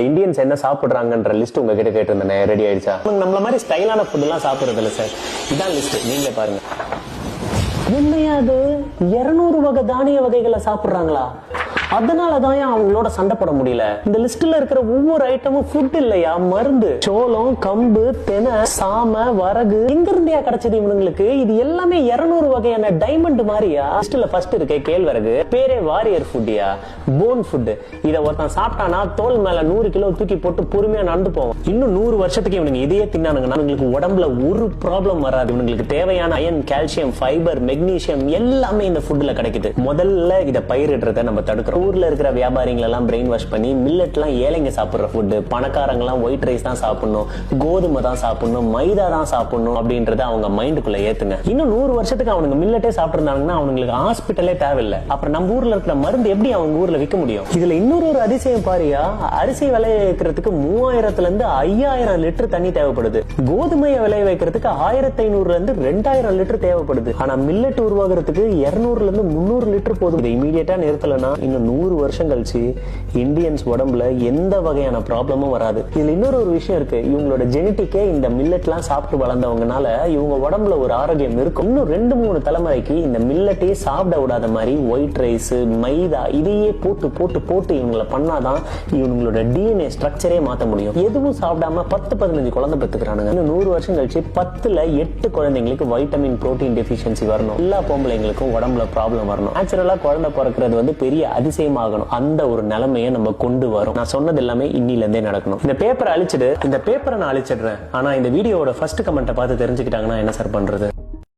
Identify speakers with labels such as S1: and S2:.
S1: Indians என்ன சாப்பிடுறாங்கன்ற list உங்ககிட்ட கேட்டிருந்தேன், ரெடி ஆயிடுச்சா? நம்மள மாதிரி ஸ்டைலான ஃபுட் எல்லாம் சாப்பிடுறது இல்ல சார். இதான் லிஸ்ட், நீங்களே பாருங்க. என்னையா அது 200 வகை தானிய வகைகளை சாப்பிடுறாங்களா? அதனாலதான் அவங்களோட சண்டை போட முடியல. இந்த லிஸ்ட்ல இருக்கிற ஒவ்வொரு ஐட்டமும் ஃபுட் இல்லையா, மருந்து. சோளம், கம்பு, தெனை, சாம, வரகு எங்க இருந்தியா கிடைச்சது இவங்களுக்கு? இது எல்லாமே 200 வகையான டைமண்ட் மாதிரியா. லிஸ்ட்ல ஃபர்ஸ்ட் இருக்க கேழ்வரகு பேரே வாரியர் ஃபுட்யா, போன் ஃபுட். இத ஒருத்தன் சாப்பிட்டானா தோல் மேல 100 கிலோ தூக்கி போட்டு பொறுமையா நடந்து போவோம். இன்னும் 100 வருஷத்துக்கு இவனுங்க இதையே தின்னானுங்கன்னா இவங்களுக்கு உடம்புல ஒரு ப்ராப்ளம் வராது. இவங்களுக்கு தேவையான அயன், கால்சியம், ஃபைபர், மெக்னீசியம் எல்லாமே இந்த ஃபுட்ல கிடைக்குது. முதல்ல இத பயிரிடுறத நம்ம தடுக்கிறோம். ஊர்ல இருக்கிற வியாபாரிகள் எல்லாம் பிரெயின் வாஷ் பண்ணி மில்லட் எல்லாம் ஏழைங்க சாப்பிடுற ஃபுட், பணக்காரங்க எல்லாம் ஒயிட் ரைஸ் தான் சாப்பிடணும், கோதுமை தான் சாப்பிடணும், மைதா தான் சாப்பிடணும் அப்படின்றத அவங்க மைண்டுக்குள்ள ஏத்துங்க. இன்னும் 100 வருஷத்துக்கு அவனுங்க மில்லட்டே சாப்பிட்டிருந்தாங்கன்னா அவங்களுக்கு ஹாஸ்பிட்டலே தேவையில்லை. அப்புறம் நம்ம ஊர்ல இருக்கிற மருந்து எப்படி அவங்க ஊர்ல விற்க முடியும்? இதுல இன்னொரு அதிசயம் பாரியா, அரிசி விளைய வைக்கிறதுக்கு 3000 இருந்து 5000 லிட்டர் தண்ணி தேவைப்படுது. கோதுமையை விளைய வைக்கிறதுக்கு 1500 இருந்து 2000 லிட்டர் தேவைப்படுது. ஆனா மில்லட் உருவாகிறதுக்கு 200 இருந்து 300 லிட்டர் போதும். இதை இமீடியட்டா நிறுத்தலன்னா இன்னும் 100 வருஷம் கழிச்சு இந்தியன்ஸ் உடம்புல எந்த வகையான ப்ராப்ளமும் வராது. இதுல இன்னொரு விஷயம் இருக்கு. இவங்களோட ஜெனட்டிக்கே இந்த மில்லட் எல்லாம் சாப்பிட்டு வளர்ந்தவங்கனால இவங்க உடம்புல ஒரு ஆரோக்கியம் இருக்கும். இன்னும் 2-3 தலைமுறைக்கு இந்த மில்லட்டே சாப்பிட விடாத மாதிரி ஒயிட் ரைஸ், மைதா இதையே போட்டு போட்டு போட்டு இவங்களை பண்ணாதான் இவங்களோட டிஎன்ஏ ஸ்ட்ரக்சரே மாத்த முடியும். எதுவும் சாப்பிடாம 10-15 குழந்தை பெற்றுக்கிறானுங்க. இன்னும் 100 வருஷம் கழிச்சு 10ல 8 குழந்தைங்களுக்கு வைட்டமின், புரோட்டீன் டெஃபிஷியன்சி வரணும். எல்லா பொம்பளைங்களுக்கும் உடம்புல ப்ராப்ளம் வரணும். நேச்சுரலா குழந்தை பிறக்கிறது பெரிய அதிசயமாகணும். அந்த ஒரு நிலைமையை நம்ம கொண்டு வரோம். நான் சொன்னது எல்லாமே இன்னில இருந்தே நடக்கணும். இந்த பேப்பரை அழிச்சிடு, இந்த பேப்பரை நான் அழிச்சிடுறேன். ஆனா இந்த வீடியோட ஃபர்ஸ்ட் கமெண்ட்டை பார்த்து தெரிஞ்சுக்கிட்டாங்கன்னா என்ன சார் பண்றது?